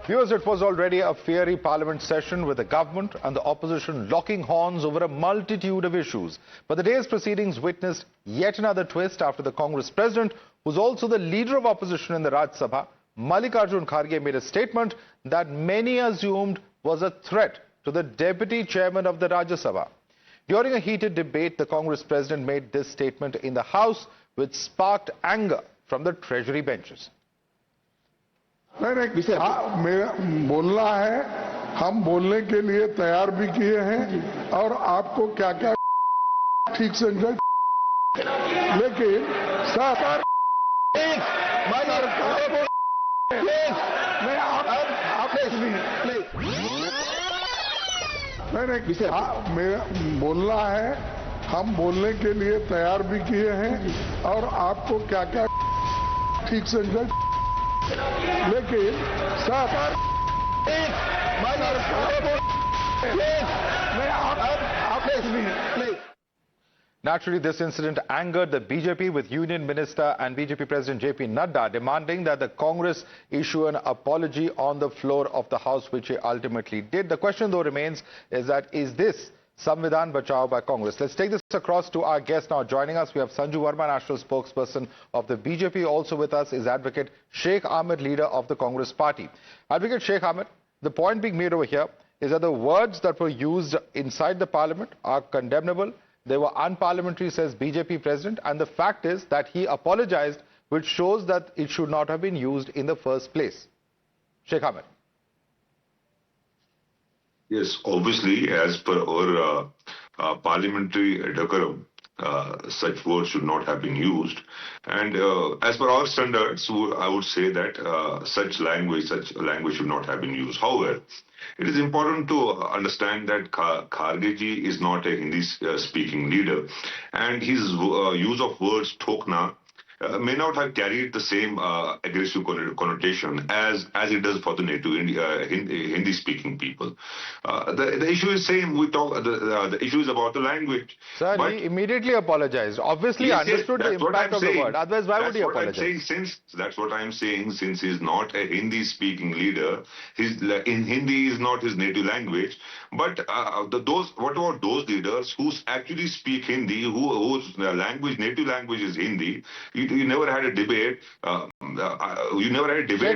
Viewers, it was already a fiery parliament session with the government and the opposition locking horns over a multitude of issues. But the day's proceedings witnessed yet another twist after the Congress president, who's also the leader of opposition in the Rajya Sabha, Kharge, made a statement that many assumed was a threat to the deputy chairman of the Rajya Sabha. During a heated debate, the Congress president made this statement in the House, which sparked anger from the Treasury benches. नहीं मेरा बोलना है, हम बोलने के लिए तैयार भी किए हैं और आपको क्या क्या ठीक समझे, लेकिन सर नहीं मेरा बोलना है, हम बोलने के लिए तैयार भी किए हैं और आपको क्या क्या ठीक समझे, लेकिन sir Naturally, this incident angered the BJP, with Union Minister and BJP President JP Nadda demanding that the Congress issue an apology on the floor of the House, which he ultimately did. The question, though, remains is this Samvidhan Bachao by Congress? Let's take this across to our guest now. Joining us, we have Sanju Verma, national spokesperson of the BJP. Also with us is Advocate Sheikh Aamir, leader of the Congress party. Advocate Sheikh Aamir, the point being made over here is that the words that were used inside the parliament are condemnable. They were unparliamentary, says BJP president, and the fact is that he apologized, which shows that it should not have been used in the first place. Sheikh Aamir. Yes, obviously, as per our parliamentary decorum, such words should not have been used. And as per our standards, I would say that such language should not have been used. However, it is important to understand that Kharge ji is not a Hindi-speaking leader, and his use of words "thokna" may not have carried the same aggressive connotation as it does for the native Hindi-speaking people. The issue is same. The issue is about the language. Sir, he immediately apologized. Obviously, yes, understood the impact of the word. Otherwise, why would he apologize? That's what I'm saying. Since he's not a Hindi-speaking leader, in Hindi is not his native language. But what about those leaders who actually speak Hindi, whose native language is Hindi? You never had a debate. Sheikh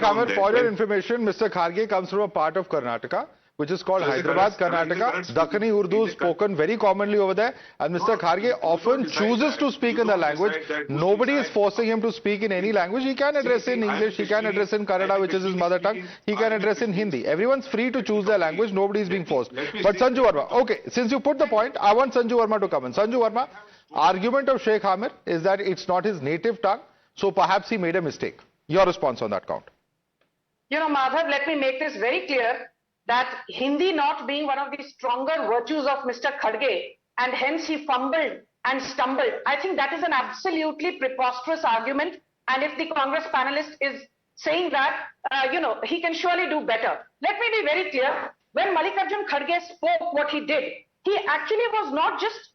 Aamir, for your information, Mr. Kharge comes from a part of Karnataka, which is called Hyderabad, Karnataka. Dakhini Urdu is spoken very commonly over there. And Mr. Kharge often chooses to speak in the language. Nobody is forcing him to speak in any language. He can address in English, he can address in Kannada, which is his mother tongue. He can address in Hindi. Everyone's free to choose their language. Nobody is being forced. But Sanju Verma, okay, since you put the point, I want Sanju Verma to come in. Sanju Verma, argument of Sheikh Aamir is that it's not his native tongue, so perhaps he made a mistake. Your response on that count? You know, Madhav, let me make this very clear that Hindi not being one of the stronger virtues of Mr. Kharge, and hence he fumbled and stumbled. I think that is an absolutely preposterous argument. And if the Congress panelist is saying that, he can surely do better. Let me be very clear. When Mallikarjun Kharge spoke what he did, he actually was not just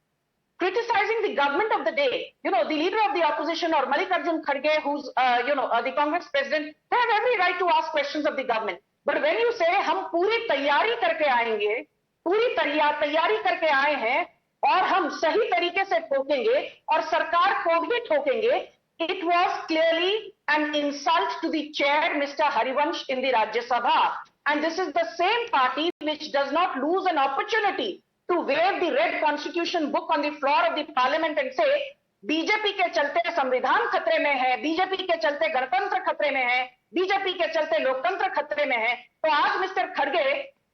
criticizing the government of the day. The leader of the opposition, or Mallikarjun Kharge, who's, the Congress president, they have every right to ask questions of the government. But when you say, हम पूरी तैयारी करके आएंगे, पूरी तैयारी करके आए हैं, और हम सही तरीके से ठोकेंगे, और सरकार को भी ठोकेंगे, it was clearly an insult to the chair, Mr. Harivansh, in the Rajya Sabha. And this is the same party which does not lose an opportunity to wave the red constitution book on the floor of the parliament and say, BJP के चलते संविधान खतरे में है, BJP के चलते गणतंत्र खतरे में है, बीजेपी के चलते लोकतंत्र खतरे में है. तो आज मिस्टर खड़गे,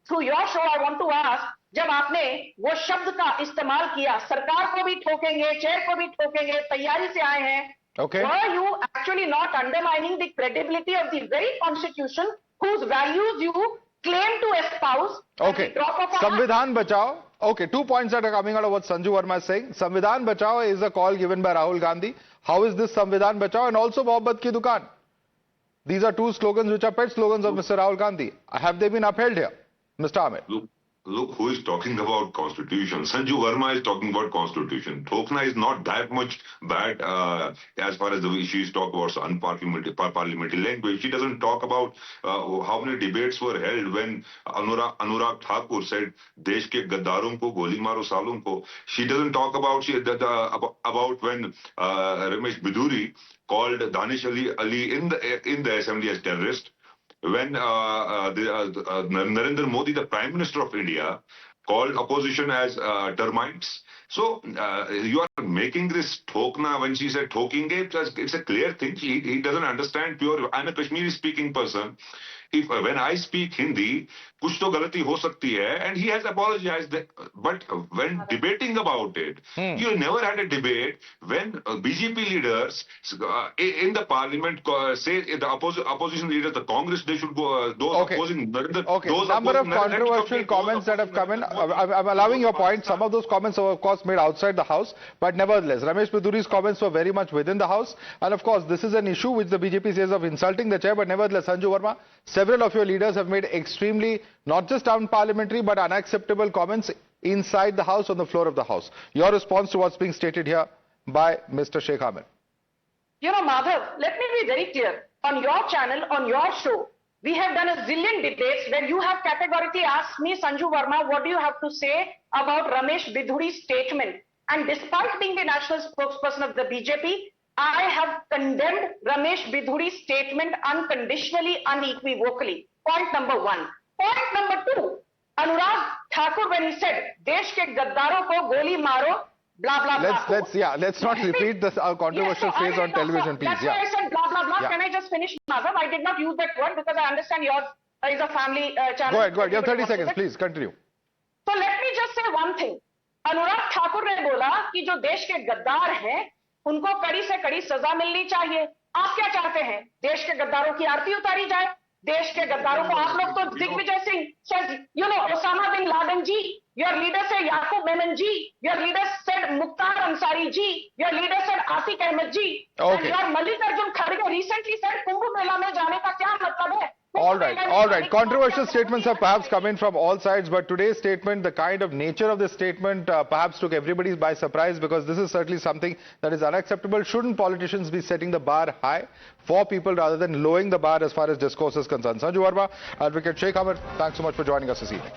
through your show I want to ask, जब आपने वो शब्द का इस्तेमाल किया, सरकार को भी ठोकेंगे, चेयर को भी ठोकेंगे, तैयारी से आए हैं, were you actually not undermining the credibility of the very constitution whose values you claim to espouse? Okay, Samvidhan Bachao. Okay, 2 points that are coming out of what Sanju Verma is saying. Samvidhan Bachao is a call given by Rahul Gandhi. How is this Samvidhan Bachao? And also Mohabbat Ki Dukaan. These are two slogans which are pet slogans of Mr. Rahul Gandhi. Have they been upheld here, Mr. Aamir? Look, look who is talking about constitution. Sanju Verma is talking about constitution. Thokna is not that much bad as far as the issue is talk about unparliamentary language. She doesn't talk about how many debates were held when Anurag Thakur said desh ke gaddaron ko goli maro salon ko. She doesn't talk about when Ramesh Biduri called Danish Ali in the assembly as terrorist. When Narendra Modi, the Prime Minister of India, called opposition as termites. So you are making this thokna when she said thoking. It's a clear thing. He doesn't understand pure. I'm a Kashmiri speaking person. If when I speak Hindi, kuch to galati ho sakti hai, and he has apologized. But when debating about it, you never had a debate when BJP leaders in the parliament say the opposition leaders, the Congress, they should go. Those opposing. Those number of controversial comments that have come in. I'm allowing your point. Some of those comments are of course made outside the House, but nevertheless, Ramesh Biduri's comments were very much within the House. And of course, this is an issue which the BJP says of insulting the chair. But nevertheless, Sanju Verma, several of your leaders have made extremely, not just unparliamentary, but unacceptable comments inside the House, on the floor of the House. Your response to what's being stated here by Mr. Sheikh Aamir. You know, Madhav, let me be very clear. On your channel, on your show, we have done a zillion debates where you have categorically asked me, Sanju Verma, what do you have to say about Ramesh Bidhuri's statement? And despite being the national spokesperson of the BJP, I have condemned Ramesh Bidhuri's statement unconditionally, unequivocally. Point number one. Point number two, Anurag Thakur, when he said, Desh ke gaddaro ko goli maro, blah, blah, blah. Let's not repeat this controversial phrase on television, please. That's why I said blah, blah, blah. Yeah. Can I just finish, Madhav? I did not use that word because I understand yours is a family channel. Go ahead. You have 30 seconds. Please continue. So let me just say one thing. Anurag Thakur ने बोला कि जो देश के गद्दार हैं, उनको कड़ी से कड़ी सजा मिलनी चाहिए. आप क्या चाहते हैं? देश के गद्दारों की आरती उतारी जाए? देश के गद्दारों को आप लोग तो Digvijay Singh says, you know, Osama bin Laden ji, your leader said Yaqub Memon ji, your leader said Mukhtar Ansari ji, your leader said Atiq Ahmed ji, and your Mallikarjun Kharge recently said Kumbh Mela mein jaane ka kya matlab hai? All right. Controversial statements have perhaps come in from all sides, but today's statement, the kind of nature of this statement perhaps took everybody by surprise, because this is certainly something that is unacceptable. Shouldn't politicians be setting the bar high for people rather than lowering the bar as far as discourse is concerned? Sanju Verma, Advocate Sheikh Aamir, thanks so much for joining us this evening.